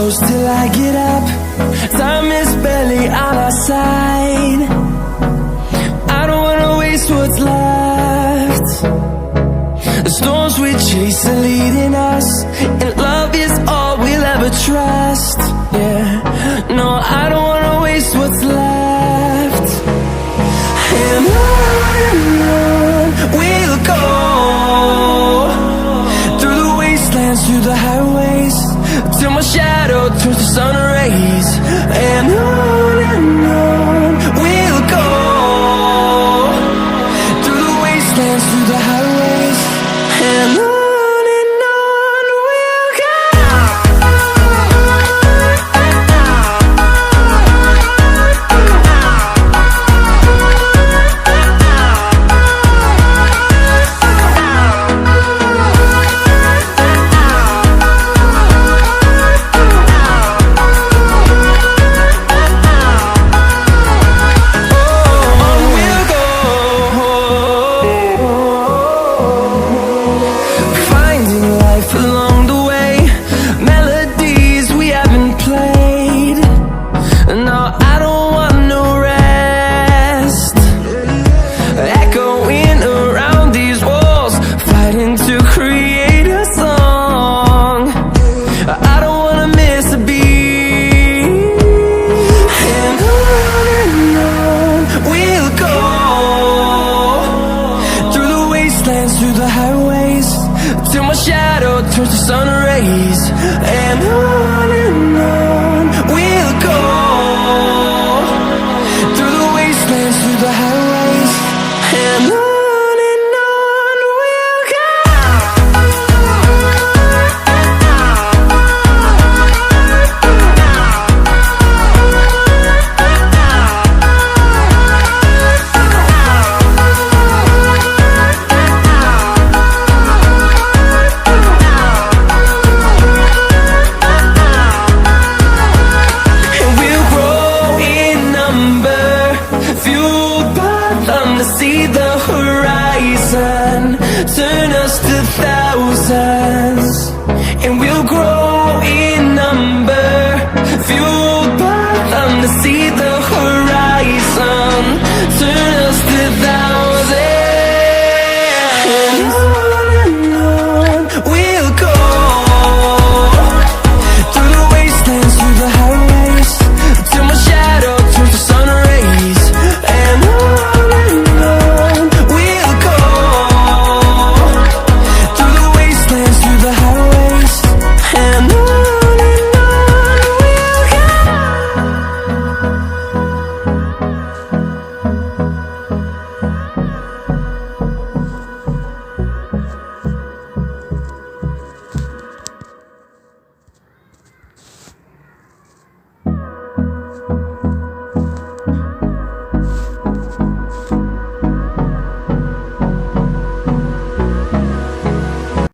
close till I get up. Time is barely on our side. I don't wanna waste what's left. The storms we chase are leading us, and love is all we'll ever trust. Yeah, no, I don't wanna waste what's left. And on we'll go, through the wastelands, through the highways, till my shadow turns to sun rays. And on we'll go, through the wastelands, through the highways, and on we'll go. Through the highways, till my shadow turns to sun rays. And on we'll go, through the wastelands, through the highways, and on we'll go. See the horizon, turn us to thousands, and we'll grow in number, fueled